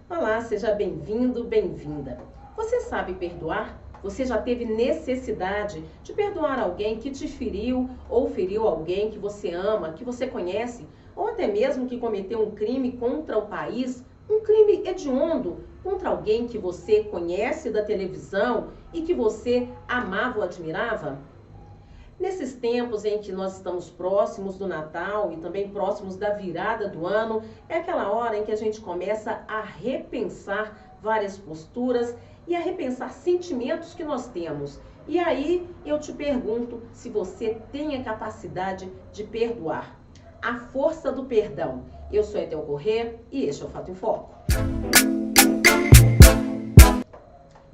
Olá, seja bem-vindo, bem-vinda. Você sabe perdoar? Você já teve necessidade de perdoar alguém que te feriu ou feriu alguém que você ama, que você conhece, ou até mesmo que cometeu um crime contra o país, um crime hediondo contra alguém que você conhece da televisão e que você amava ou admirava? Nesses tempos em que nós estamos próximos do Natal e também próximos da virada do ano, é aquela hora em que a gente começa a repensar várias posturas e a repensar sentimentos que nós temos. E aí eu te pergunto se você tem a capacidade de perdoar. A força do perdão. Eu sou Etel Corrêa e este é o Fato em Foco.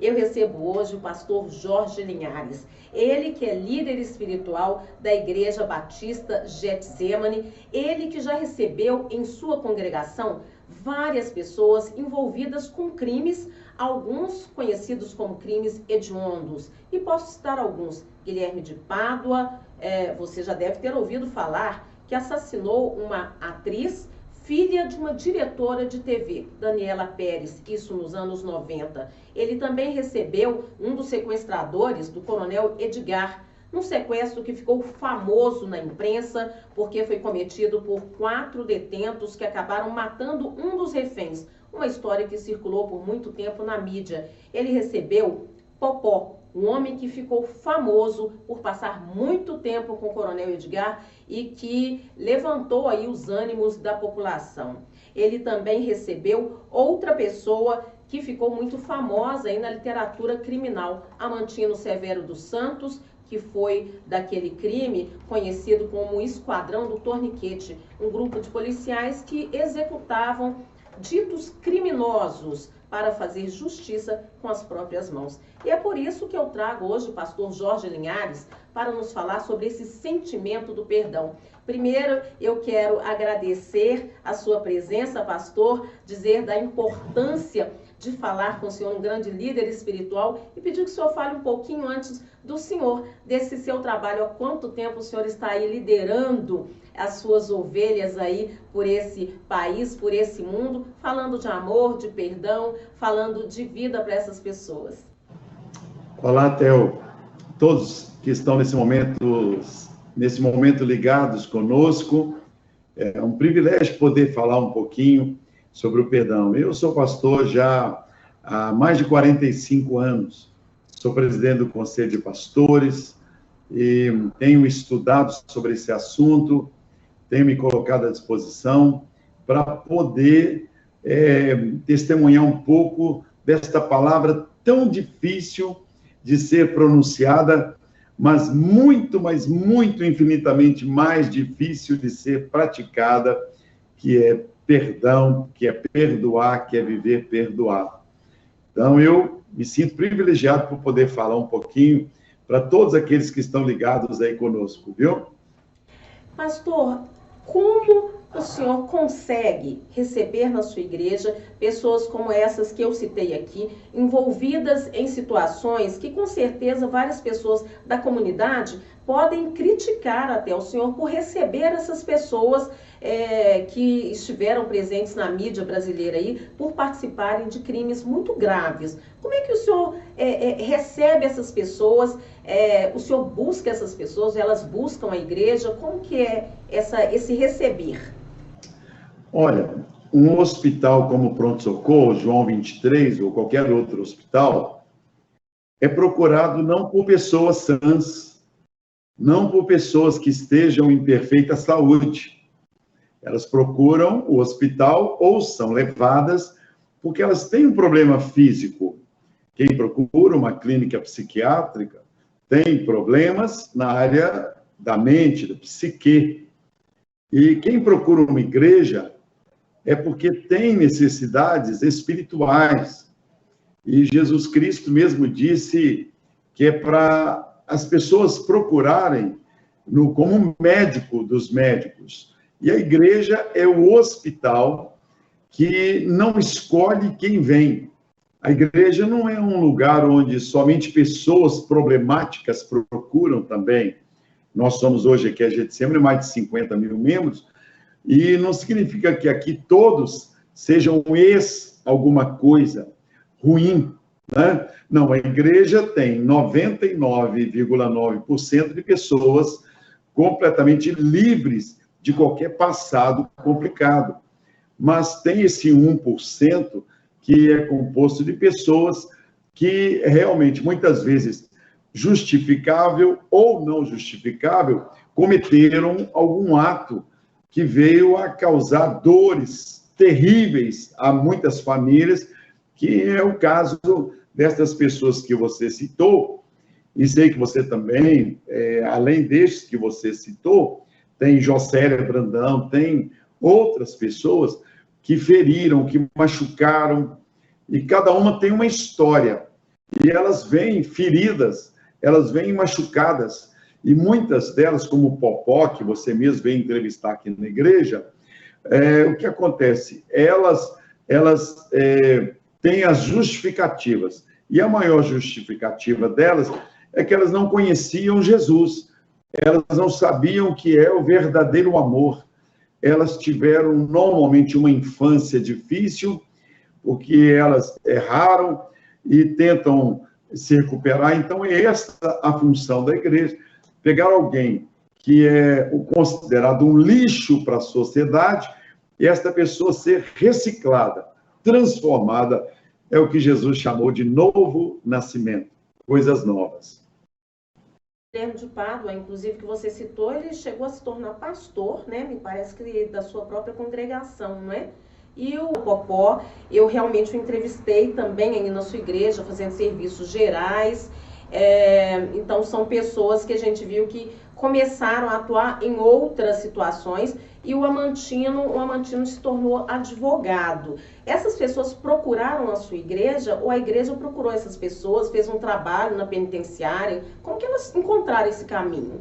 Eu recebo hoje o pastor Jorge Linhares, ele que é líder espiritual da Igreja Batista Getsemane, ele que já recebeu em sua congregação várias pessoas envolvidas com crimes, alguns conhecidos como crimes hediondos. E posso citar alguns: Guilherme de Pádua, você já deve ter ouvido falar, que assassinou uma atriz, filha de uma diretora de TV, Daniela Pérez, isso nos anos 90. Ele também recebeu um dos sequestradores do coronel Edgar, num sequestro que ficou famoso na imprensa, porque foi cometido por 4 detentos que acabaram matando um dos reféns. Uma história que circulou por muito tempo na mídia. Ele recebeu Popó, um homem que ficou famoso por passar muito tempo com o coronel Edgar e que levantou aí os ânimos da população. Ele também recebeu outra pessoa que ficou muito famosa aí na literatura criminal, Amantino Severo dos Santos, que foi daquele crime conhecido como Esquadrão do Torniquete, um grupo de policiais que executavam ditos criminosos para fazer justiça com as próprias mãos. E é por isso que eu trago hoje o pastor Jorge Linhares para nos falar sobre esse sentimento do perdão. Primeiro, eu quero agradecer a sua presença, pastor, dizer da importância de falar com o senhor, um grande líder espiritual, e pedir que o senhor fale um pouquinho antes do senhor, desse seu trabalho. Há quanto tempo o senhor está aí liderando as suas ovelhas aí por esse país, por esse mundo, falando de amor, de perdão, falando de vida para essas pessoas? Olá, Theo. Todos que estão nesse momento ligados conosco, é um privilégio poder falar um pouquinho sobre o perdão. Eu sou pastor já há mais de 45 anos, sou presidente do Conselho de Pastores e tenho estudado sobre esse assunto, tenho me colocado à disposição para poder testemunhar um pouco desta palavra tão difícil de ser pronunciada, mas muito, infinitamente mais difícil de ser praticada, que é perdão, que é perdoar, que é viver perdoado. Então, eu me sinto privilegiado por poder falar um pouquinho para todos aqueles que estão ligados aí conosco, viu? Pastor, como o senhor consegue receber na sua igreja pessoas como essas que eu citei aqui, envolvidas em situações que com certeza várias pessoas da comunidade podem criticar até o senhor por receber essas pessoas que estiveram presentes na mídia brasileira aí por participarem de crimes muito graves? Como é que o senhor recebe essas pessoas? O senhor busca essas pessoas? Elas buscam a igreja? Como que é esse receber? Olha, um hospital como o Pronto-Socorro, João 23, ou qualquer outro hospital, é procurado não por pessoas sãs, não por pessoas que estejam em perfeita saúde. Elas procuram o hospital ou são levadas porque elas têm um problema físico. Quem procura uma clínica psiquiátrica tem problemas na área da mente, da psique. E quem procura uma igreja é porque tem necessidades espirituais. E Jesus Cristo mesmo disse que é para as pessoas procurarem como médico dos médicos. E a igreja é o hospital que não escolhe quem vem. A igreja não é um lugar onde somente pessoas problemáticas procuram também. Nós somos hoje aqui a Getsemane, mais de 50 mil membros, e não significa que aqui todos sejam alguma coisa ruim, né? Não, a igreja tem 99,9% de pessoas completamente livres de qualquer passado complicado. Mas tem esse 1% que é composto de pessoas que realmente, muitas vezes, justificável ou não justificável, cometeram algum ato que veio a causar dores terríveis a muitas famílias, que é o caso dessas pessoas que você citou, e sei que você também, além destes que você citou, tem Jocélia Brandão, tem outras pessoas que feriram, que machucaram, e cada uma tem uma história, e elas vêm feridas, elas vêm machucadas, e muitas delas, como o Popó, que você mesmo veio entrevistar aqui na igreja, o que acontece? Elas têm as justificativas, e a maior justificativa delas é que elas não conheciam Jesus, elas não sabiam o que é o verdadeiro amor, elas tiveram normalmente uma infância difícil, porque elas erraram e tentam se recuperar. Então, é esta a função da igreja, pegar alguém que é considerado um lixo para a sociedade, e esta pessoa ser reciclada, transformada, é o que Jesus chamou de novo nascimento, coisas novas. Guilherme de Pádua, inclusive, que você citou, ele chegou a se tornar pastor, né? Me parece que da sua própria congregação, não é? E o Popó, eu realmente o entrevistei também aí na sua igreja, fazendo serviços gerais. Então, são pessoas que a gente viu que começaram a atuar em outras situações, e o Amantino se tornou advogado. Essas pessoas procuraram a sua igreja, ou a igreja procurou essas pessoas, fez um trabalho na penitenciária? Como que elas encontraram esse caminho?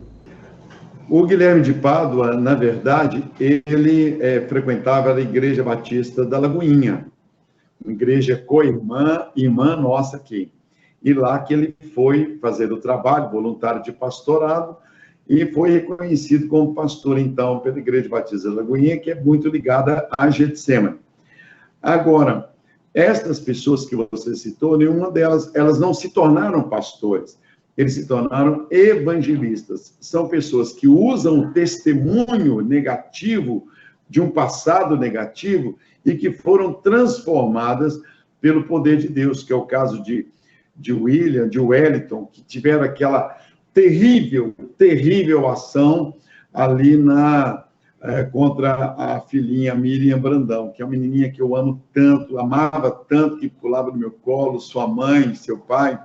O Guilherme de Pádua, na verdade, ele frequentava a Igreja Batista da Lagoinha, uma igreja co-irmã, irmã nossa aqui. E lá que ele foi fazer o trabalho voluntário de pastorado, e foi reconhecido como pastor, então, pela Igreja Batista da Lagoinha, que é muito ligada a Getsemane. Agora, estas pessoas que você citou, nenhuma delas, elas não se tornaram pastores, eles se tornaram evangelistas. São pessoas que usam o testemunho negativo de um passado negativo e que foram transformadas pelo poder de Deus, que é o caso de William, de Wellington, que tiveram aquela terrível ação ali contra a filhinha Miriam Brandão, que é uma menininha que eu amo tanto, amava tanto, que pulava no meu colo, sua mãe, seu pai,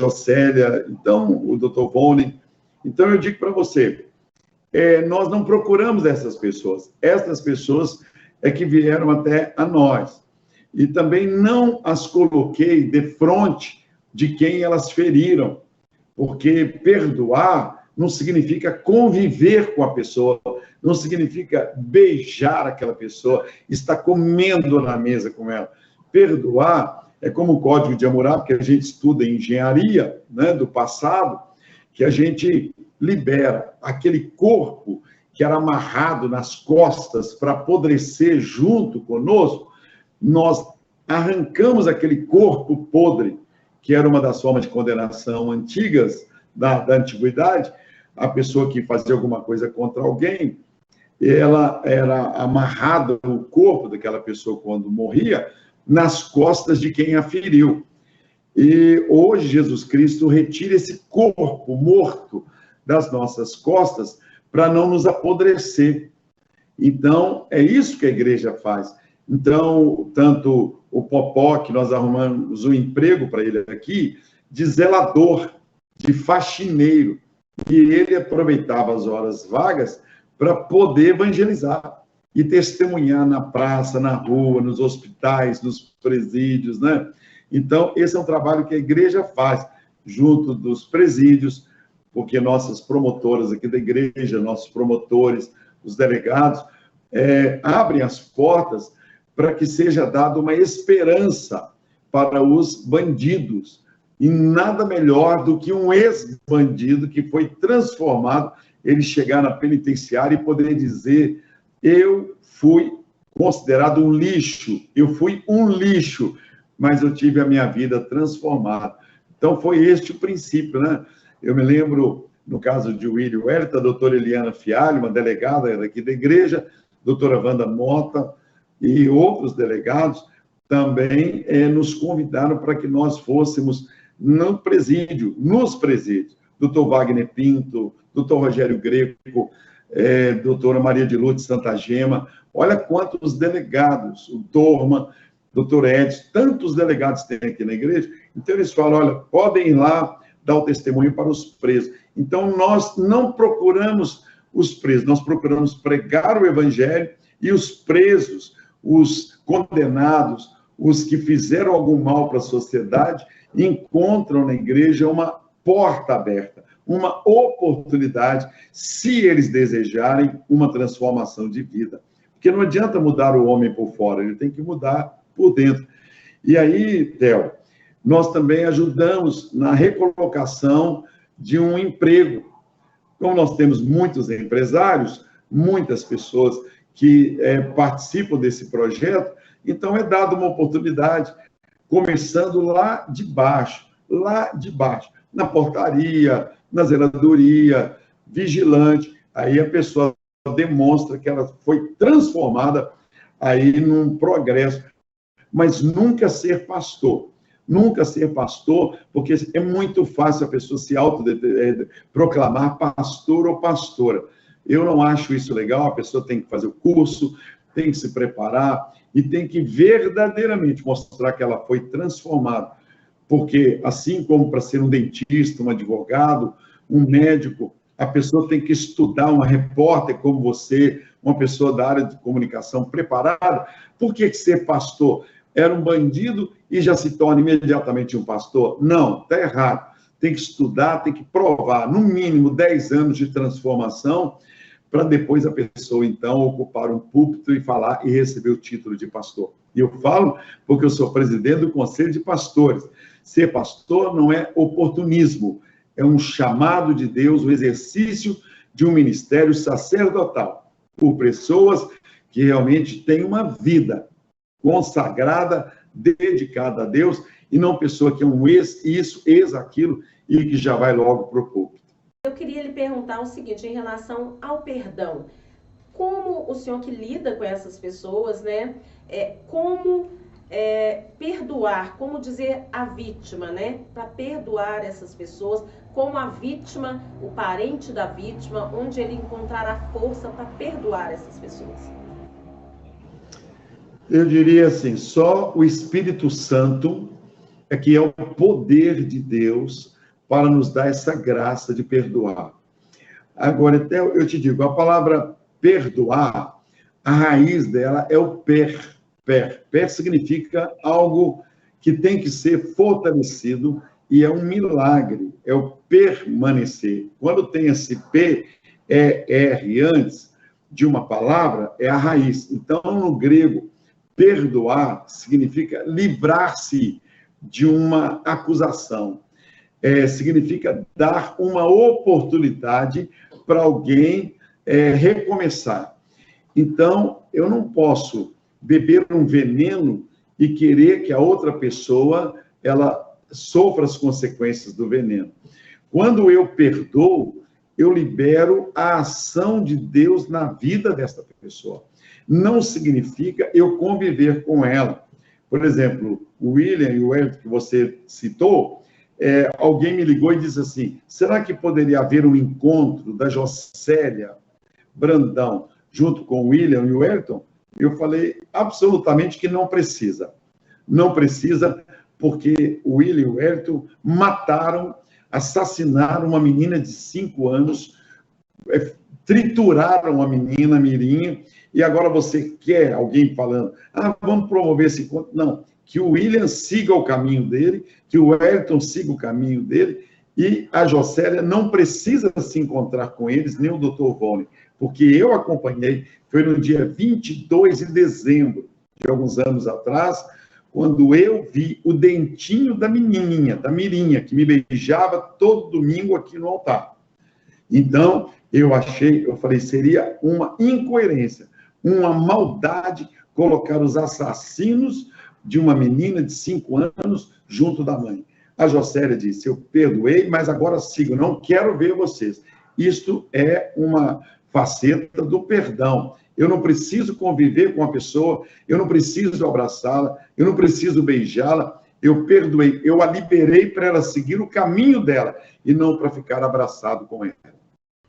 Jocélia, então, o Dr. Volney. Então, eu digo para você, nós não procuramos essas pessoas é que vieram até a nós. E também não as coloquei de frente de quem elas feriram, porque perdoar não significa conviver com a pessoa, não significa beijar aquela pessoa, estar comendo na mesa com ela. Perdoar é como o Código de Hammurabi, que a gente estuda em engenharia, né, do passado, que a gente libera aquele corpo que era amarrado nas costas para apodrecer junto conosco, nós arrancamos aquele corpo podre, que era uma das formas de condenação antigas da antiguidade. A pessoa que fazia alguma coisa contra alguém, ela era amarrada no corpo daquela pessoa quando morria, nas costas de quem a feriu. E hoje Jesus Cristo retira esse corpo morto das nossas costas para não nos apodrecer. Então, é isso que a igreja faz. Então, tanto o Popó, que nós arrumamos um emprego para ele aqui, de zelador, de faxineiro, e ele aproveitava as horas vagas para poder evangelizar e testemunhar na praça, na rua, nos hospitais, nos presídios, né? Então, esse é um trabalho que a igreja faz, junto dos presídios, porque nossas promotoras aqui da igreja, nossos promotores, os delegados, abrem as portas para que seja dada uma esperança para os bandidos. E nada melhor do que um ex-bandido que foi transformado, ele chegar na penitenciária e poder dizer: eu fui considerado um lixo. Eu fui um lixo, mas eu tive a minha vida transformada. Então, foi este o princípio, né? Eu me lembro, no caso de William Wellington, a doutora Eliana Fialho, uma delegada daqui da igreja, doutora Wanda Mota e outros delegados também nos convidaram para que nós fôssemos no presídio, nos presídios. Doutor Wagner Pinto, doutor Rogério Greco, doutora Maria de Lourdes Santa Gema, olha quantos delegados, o Dorma, doutor Edson, tantos delegados tem aqui na igreja. Então, eles falam, olha, podem ir lá dar o testemunho para os presos. Então, nós não procuramos os presos, nós procuramos pregar o evangelho e os presos, os condenados, os que fizeram algum mal para a sociedade, encontram na igreja uma porta aberta, uma oportunidade, se eles desejarem uma transformação de vida. Porque não adianta mudar o homem por fora, ele tem que mudar por dentro. E aí, Theo, nós também ajudamos na recolocação de um emprego. Como nós temos muitos empresários, muitas pessoas que participam desse projeto, então é dada uma oportunidade, começando lá de baixo, na portaria, na zeladoria, vigilante, aí a pessoa demonstra que ela foi transformada aí num progresso, mas nunca ser pastor, porque é muito fácil a pessoa se autoproclamar pastor ou pastora. Eu não acho isso legal, a pessoa tem que fazer o curso, tem que se preparar e tem que verdadeiramente mostrar que ela foi transformada. Porque, assim como para ser um dentista, um advogado, um médico, a pessoa tem que estudar, uma repórter como você, uma pessoa da área de comunicação preparada. Por que ser pastor? Era um bandido e já se torna imediatamente um pastor? Não, está errado. Tem que estudar, tem que provar, no mínimo 10 anos de transformação, para depois a pessoa, então, ocupar um púlpito e falar e receber o título de pastor. E eu falo porque eu sou presidente do Conselho de Pastores. Ser pastor não é oportunismo, é um chamado de Deus, o exercício de um ministério sacerdotal, por pessoas que realmente têm uma vida consagrada, dedicada a Deus, e não pessoa que é um ex-isso, ex-aquilo, e que já vai logo para o púlpito. Eu queria lhe perguntar o seguinte, em relação ao perdão. Como o senhor que lida com essas pessoas, né? Como perdoar, como dizer a vítima, né? Para perdoar essas pessoas, como a vítima, o parente da vítima, onde ele encontrar a força para perdoar essas pessoas. Eu diria assim, só o Espírito Santo é que é o poder de Deus para nos dar essa graça de perdoar. Agora, até eu te digo, a palavra perdoar, a raiz dela é o per. Per significa algo que tem que ser fortalecido e é um milagre, é o permanecer. Quando tem esse P, R antes de uma palavra, é a raiz. Então, no grego, perdoar significa livrar-se de uma acusação. Significa dar uma oportunidade para alguém recomeçar. Então, eu não posso beber um veneno e querer que a outra pessoa ela sofra as consequências do veneno. Quando eu perdoo, eu libero a ação de Deus na vida dessa pessoa. Não significa eu conviver com ela. Por exemplo, o William e o Wellington, que você citou, alguém me ligou e disse assim, será que poderia haver um encontro da Jocélia Brandão junto com o William e o Wellington? Eu falei absolutamente que não precisa. Não precisa, porque o William e o Wellington mataram, assassinaram uma menina de 5 anos, trituraram a menina Mirinha, e agora você quer alguém falando, vamos promover esse encontro? Não, que o William siga o caminho dele, que o Wellington siga o caminho dele, e a Jocélia não precisa se encontrar com eles, nem o Dr. Vone, porque eu acompanhei, foi no dia 22 de dezembro, de alguns anos atrás, quando eu vi o dentinho da menininha, da Mirinha, que me beijava todo domingo aqui no altar. Então, eu falei, seria uma incoerência, uma maldade colocar os assassinos de uma menina de 5 anos junto da mãe. A Jocélia disse, eu perdoei, mas agora sigo, não quero ver vocês. Isto é uma faceta do perdão. Eu não preciso conviver com a pessoa, eu não preciso abraçá-la, eu não preciso beijá-la, eu perdoei, eu a liberei para ela seguir o caminho dela e não para ficar abraçado com ela.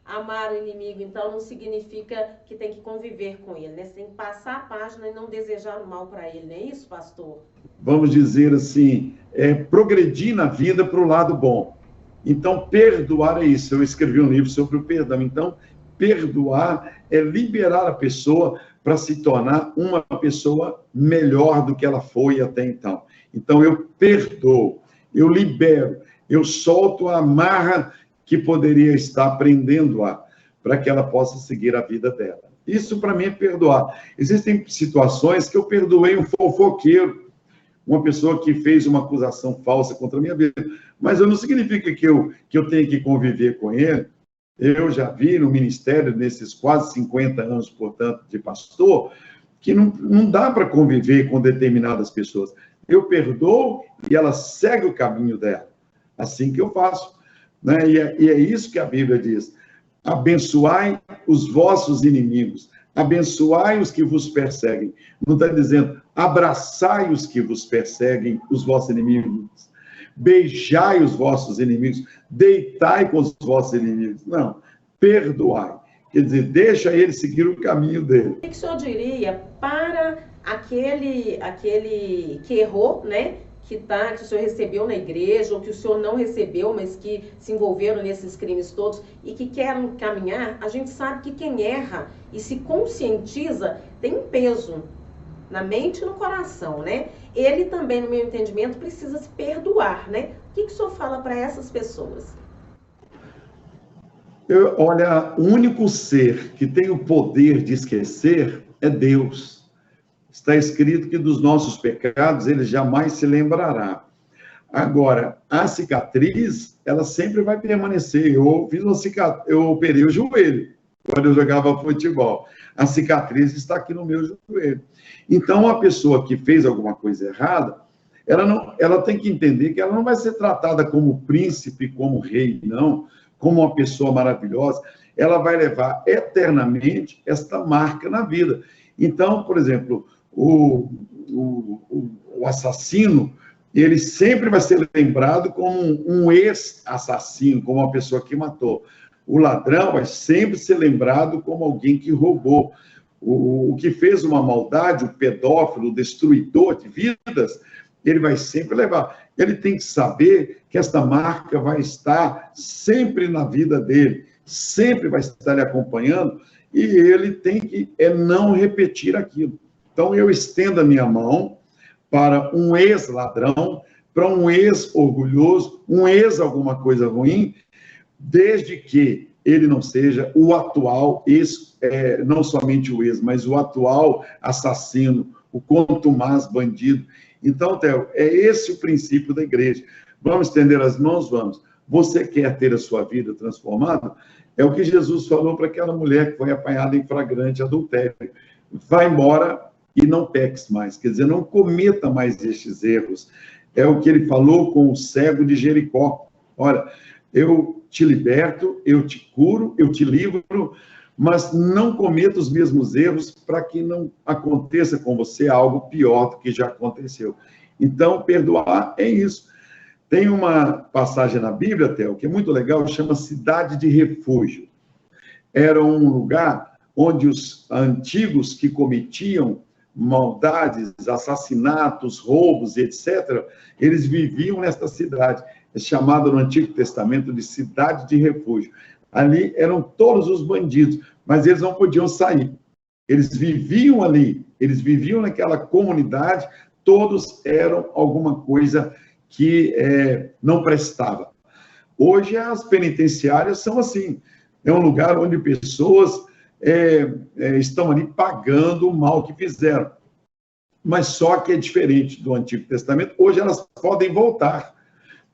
Amar o inimigo, então, não significa que tem que conviver com ele, né? Você tem que passar a página e não desejar o mal para ele, não é isso, pastor? Vamos dizer assim, progredir na vida para o lado bom. Então, perdoar é isso. Eu escrevi um livro sobre o perdão. Então, perdoar é liberar a pessoa para se tornar uma pessoa melhor do que ela foi até então. Então, eu perdoo, eu libero, eu solto a amarra que poderia estar prendendo-a para que ela possa seguir a vida dela. Isso, para mim, é perdoar. Existem situações que eu perdoei um fofoqueiro, uma pessoa que fez uma acusação falsa contra a minha vida, mas não significa que eu tenha que conviver com ele. Eu já vi no ministério, nesses quase 50 anos, portanto, de pastor, que não dá para conviver com determinadas pessoas. Eu perdoo e ela segue o caminho dela. Assim que eu faço. Né? E é isso que a Bíblia diz. Abençoai os vossos inimigos. Abençoai os que vos perseguem. Não está dizendo, abraçai os que vos perseguem, os vossos inimigos. Beijai os vossos inimigos. Deitai com os vossos inimigos. Não, perdoai. Quer dizer, deixa ele seguir o caminho dele. O que o senhor diria para aquele que errou, né? Que o senhor recebeu na igreja, ou que o senhor não recebeu, mas que se envolveram nesses crimes todos e que querem caminhar? A gente sabe que quem erra e se conscientiza tem um peso na mente e no coração, né? Ele também, no meu entendimento, precisa se perdoar, né? O que o senhor fala para essas pessoas? Olha, o único ser que tem o poder de esquecer é Deus. Está escrito que dos nossos pecados ele jamais se lembrará. Agora, a cicatriz, ela sempre vai permanecer. Eu fiz uma cicatriz, eu operei o joelho quando eu jogava futebol. A cicatriz está aqui no meu joelho. Então, a pessoa que fez alguma coisa errada, ela tem que entender que ela não vai ser tratada como príncipe, como rei, não, como uma pessoa maravilhosa. Ela vai levar eternamente esta marca na vida. Então, por exemplo, o assassino, ele sempre vai ser lembrado como um ex-assassino, como uma pessoa que matou. O ladrão vai sempre ser lembrado como alguém que roubou. O que fez uma maldade, o pedófilo, o destruidor de vidas, ele vai sempre levar. Ele tem que saber que esta marca vai estar sempre na vida dele, sempre vai estar lhe acompanhando, e ele tem que não repetir aquilo. Então, eu estendo a minha mão para um ex-ladrão, para um ex-orgulhoso, um ex-alguma coisa ruim, desde que ele não seja o atual não somente o ex, mas o atual assassino, o contumaz bandido. Então, Theo, é esse o princípio da igreja. Vamos estender as mãos? Vamos. Você quer ter a sua vida transformada? É o que Jesus falou para aquela mulher que foi apanhada em flagrante adultério. Vai embora e não peques mais. Quer dizer, não cometa mais estes erros. É o que ele falou com o cego de Jericó. Olha, eu te liberto, eu te curo, eu te livro, mas não cometa os mesmos erros para que não aconteça com você algo pior do que já aconteceu. Então, perdoar é isso. Tem uma passagem na Bíblia, Theo, que é muito legal, chama Cidade de Refúgio. Era um lugar onde os antigos que cometiam maldades, assassinatos, roubos, etc., eles viviam nesta cidade. É chamada no Antigo Testamento de Cidade de Refúgio. Ali eram todos os bandidos, mas eles não podiam sair. Eles viviam ali, eles viviam naquela comunidade, todos eram alguma coisa que não prestava. Hoje as penitenciárias são assim, é um lugar onde pessoas estão ali pagando o mal que fizeram. Mas só que é diferente do Antigo Testamento, hoje elas podem voltar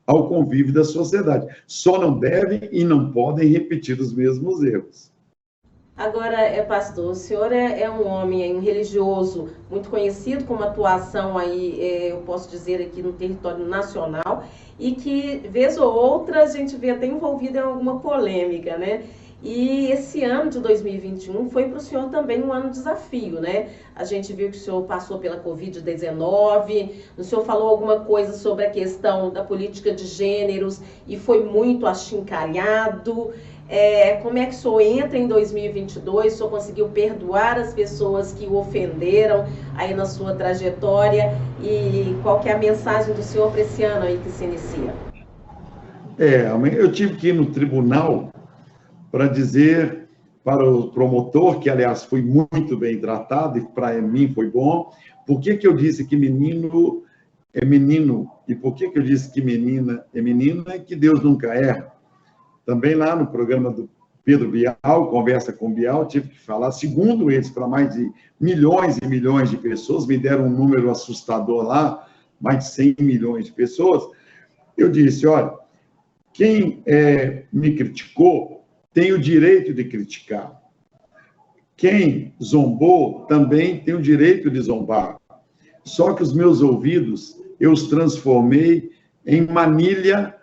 ao convívio da sociedade. Só não devem e não podem repetir os mesmos erros. Agora, pastor, o senhor é um homem, um religioso, muito conhecido com uma atuação aí, eu posso dizer aqui no território nacional, e que, vez ou outra, a gente vê até envolvido em alguma polêmica, né? E esse ano de 2021 foi para o senhor também um ano de desafio, né? A gente viu que o senhor passou pela Covid-19, o senhor falou alguma coisa sobre a questão da política de gêneros e foi muito achincalhado. Como é que o senhor entra em 2022? O senhor conseguiu perdoar as pessoas que o ofenderam aí na sua trajetória? E qual que é a mensagem do senhor para esse ano aí que se inicia? Eu tive que ir no tribunal para dizer para o promotor, que, aliás, foi muito bem tratado, e para mim foi bom, por que eu disse que menino é menino, e por que eu disse que menina é menina, e que Deus nunca erra. Também lá no programa do Pedro Bial, Conversa com Bial, tive que falar, segundo eles, para mais de milhões e milhões de pessoas, me deram um número assustador lá, mais de 100 milhões de pessoas, eu disse, olha, quem me criticou tem o direito de criticar. Quem zombou também tem o direito de zombar. Só que os meus ouvidos, eu os transformei em manilha,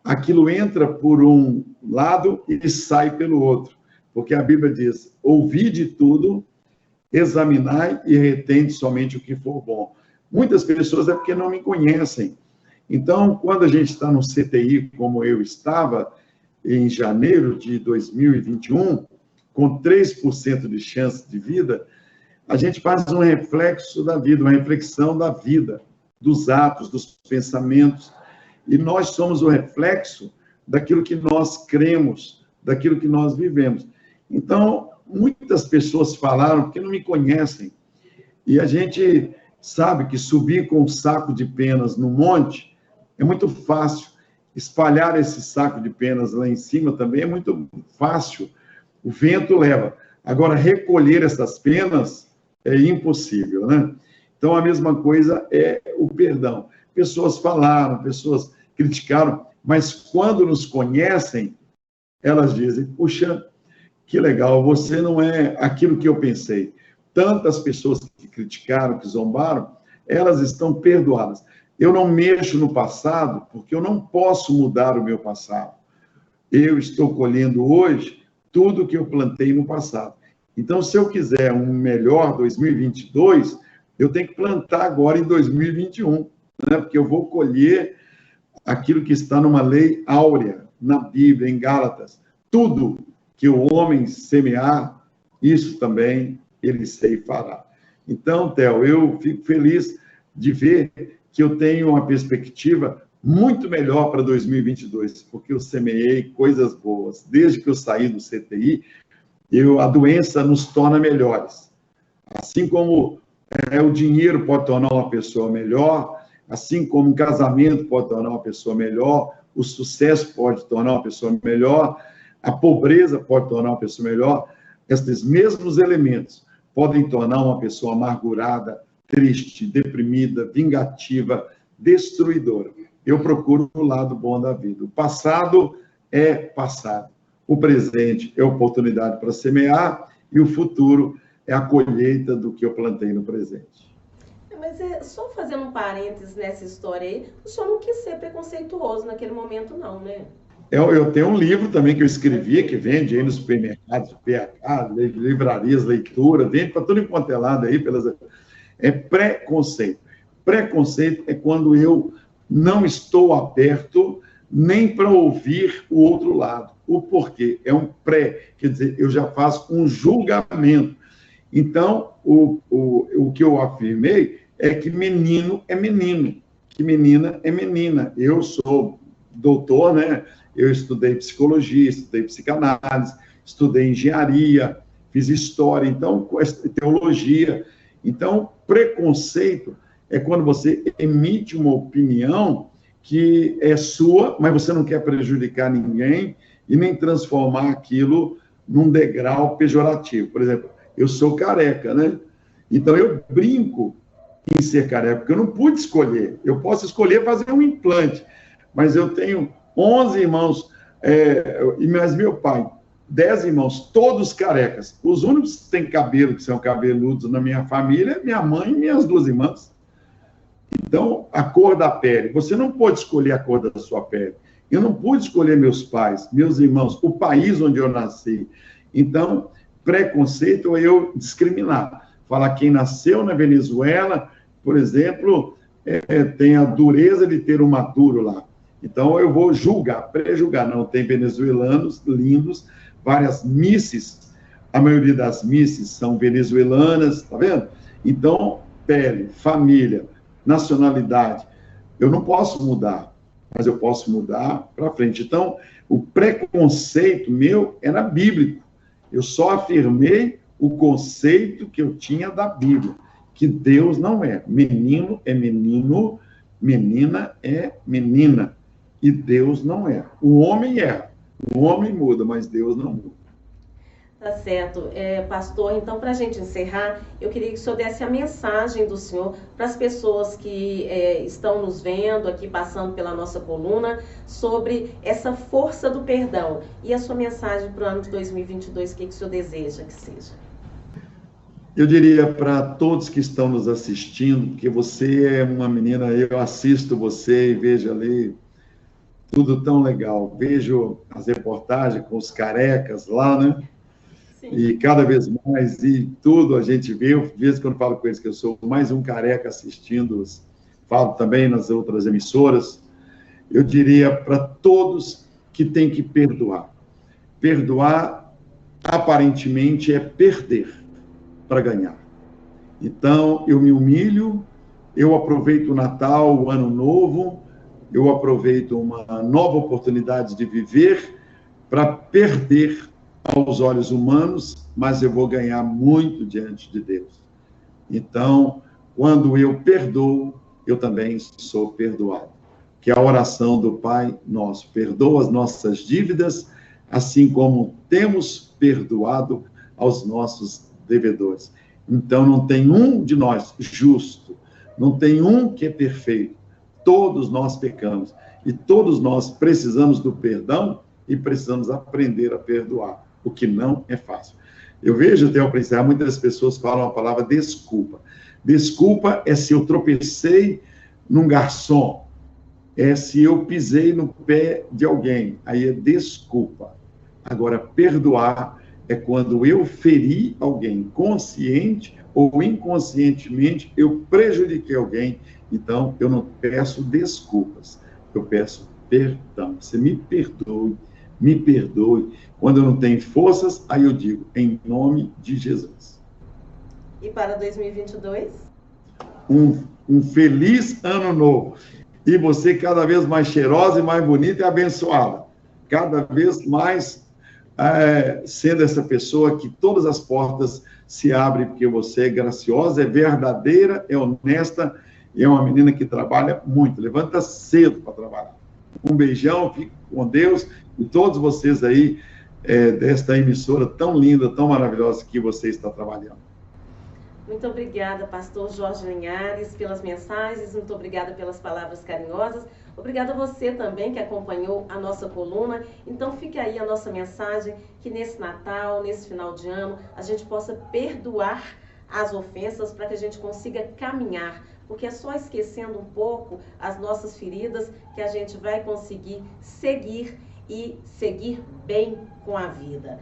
aquilo entra por um lado e sai pelo outro. Porque a Bíblia diz, ouvi de tudo, examinai e retende somente o que for bom. Muitas pessoas é porque não me conhecem. Então, quando a gente está no CTI, como eu estava, em janeiro de 2021, com 3% de chance de vida, a gente faz um reflexo da vida, uma reflexão da vida, dos atos, dos pensamentos, e nós somos o reflexo daquilo que nós cremos, daquilo que nós vivemos. Então, muitas pessoas falaram, porque não me conhecem, e a gente sabe que subir com um saco de penas no monte é muito fácil. Espalhar esse saco de penas lá em cima também é muito fácil. O vento leva. Agora, recolher essas penas é impossível, né? Então, a mesma coisa é o perdão. Pessoas falaram, pessoas criticaram, mas quando nos conhecem, elas dizem, puxa, que legal, você não é aquilo que eu pensei. Tantas pessoas que criticaram, que zombaram, elas estão perdoadas. Eu não mexo no passado, porque eu não posso mudar o meu passado. Eu estou colhendo hoje tudo que eu plantei no passado. Então, se eu quiser um melhor 2022, eu tenho que plantar agora em 2021, né? Porque eu vou colher aquilo que está numa lei áurea, na Bíblia, em Gálatas. Tudo que o homem semear, isso também ele ceifará. Então, Theo, eu fico feliz de ver que eu tenho uma perspectiva muito melhor para 2022, porque eu semeei coisas boas. Desde que eu saí do CTI, a doença nos torna melhores. Assim como o dinheiro pode tornar uma pessoa melhor, assim como um casamento pode tornar uma pessoa melhor, o sucesso pode tornar uma pessoa melhor, a pobreza pode tornar uma pessoa melhor, esses mesmos elementos podem tornar uma pessoa amargurada, triste, deprimida, vingativa, destruidora. Eu procuro o lado bom da vida. O passado é passado. O presente é oportunidade para semear e o futuro é a colheita do que eu plantei no presente. Mas só fazendo um parênteses nessa história aí, o senhor não quis ser preconceituoso naquele momento, não, né? Eu tenho um livro também que eu escrevi, que vende aí nos supermercados, PH, livrarias, leitura, vende para tudo quanto é lado aí, é preconceito. Preconceito é quando eu não estou aberto nem para ouvir o outro lado. O porquê? É um pré, quer dizer, eu já faço um julgamento. Então, o que eu afirmei é que menino é menino, que menina é menina. Eu sou doutor, né? Eu estudei psicologia, estudei psicanálise, estudei engenharia, fiz história, então, teologia. Então, preconceito é quando você emite uma opinião que é sua, mas você não quer prejudicar ninguém e nem transformar aquilo num degrau pejorativo. Por exemplo, eu sou careca, né? Então, eu brinco em ser careca, porque eu não pude escolher. Eu posso escolher fazer um implante, mas eu tenho 11 irmãos, mas meu pai 10 irmãos, todos carecas. Os únicos que têm cabelo, que são cabeludos na minha família, é minha mãe e minhas 2 irmãs. Então, a cor da pele. Você não pode escolher a cor da sua pele. Eu não pude escolher meus pais, meus irmãos, o país onde eu nasci. Então, preconceito é eu discriminar. Falar quem nasceu na Venezuela, por exemplo, tem a dureza de ter um Maduro lá. Então, eu vou julgar, pré-julgar. Não, tem venezuelanos lindos, várias misses, a maioria das misses são venezuelanas, tá vendo? Então, pele, família, nacionalidade, eu não posso mudar, mas eu posso mudar para frente. Então, o preconceito meu era bíblico. Eu só afirmei o conceito que eu tinha da Bíblia, que Deus não é. Menino é menino, menina é menina. E Deus não é. O homem é. O homem muda, mas Deus não muda. Tá certo. Pastor, então, para a gente encerrar, eu queria que o senhor desse a mensagem do senhor para as pessoas que estão nos vendo aqui, passando pela nossa coluna, sobre essa força do perdão. E a sua mensagem para o ano de 2022, o que o senhor deseja que seja? Eu diria para todos que estão nos assistindo, que você é uma menina, eu assisto você e vejo ali tudo tão legal. Vejo as reportagens com os carecas lá, né? Sim. E cada vez mais, e tudo a gente vê. Eu, de vez em quando falo com eles que eu sou mais um careca assistindo-os. Falo também nas outras emissoras. Eu diria para todos que tem que perdoar. Perdoar, aparentemente, é perder para ganhar. Então, eu me humilho, eu aproveito o Natal, o Ano Novo, eu aproveito uma nova oportunidade de viver para perder aos olhos humanos, mas eu vou ganhar muito diante de Deus. Então, quando eu perdoo, eu também sou perdoado. Que é a oração do Pai Nosso: perdoa as nossas dívidas, assim como temos perdoado aos nossos devedores. Então, não tem um de nós justo, não tem um que é perfeito. Todos nós pecamos e todos nós precisamos do perdão e precisamos aprender a perdoar, o que não é fácil. Eu vejo até ao princípio, muitas pessoas falam a palavra desculpa. Desculpa é se eu tropecei num garçom, é se eu pisei no pé de alguém, aí é desculpa. Agora, perdoar é quando eu feri alguém, consciente ou inconscientemente, eu prejudiquei alguém. Então, eu não peço desculpas, eu peço perdão. Você me perdoe, me perdoe. Quando eu não tenho forças, aí eu digo, em nome de Jesus. E para 2022? Um feliz ano novo. E você cada vez mais cheirosa e mais bonita e abençoada. Cada vez mais sendo essa pessoa que todas as portas se abrem, porque você é graciosa, é verdadeira, é honesta e é uma menina que trabalha muito. Levanta cedo para trabalhar. Um beijão, fique com Deus e todos vocês aí desta emissora tão linda, tão maravilhosa que você está trabalhando. Muito obrigada, pastor Jorge Linhares, pelas mensagens, muito obrigada pelas palavras carinhosas. Obrigada a você também que acompanhou a nossa coluna. Então fica aí a nossa mensagem, que nesse Natal, nesse final de ano, a gente possa perdoar as ofensas para que a gente consiga caminhar. Porque é só esquecendo um pouco as nossas feridas que a gente vai conseguir seguir e seguir bem com a vida.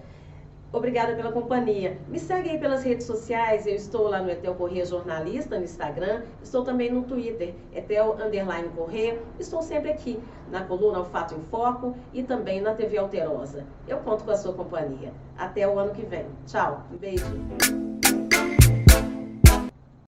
Obrigada pela companhia. Me segue aí pelas redes sociais, eu estou lá no Etel Corrêa Jornalista, no Instagram, estou também no Twitter, Etel_Corrêa, estou sempre aqui na coluna O Fato em Foco e também na TV Alterosa. Eu conto com a sua companhia. Até o ano que vem. Tchau, um beijo.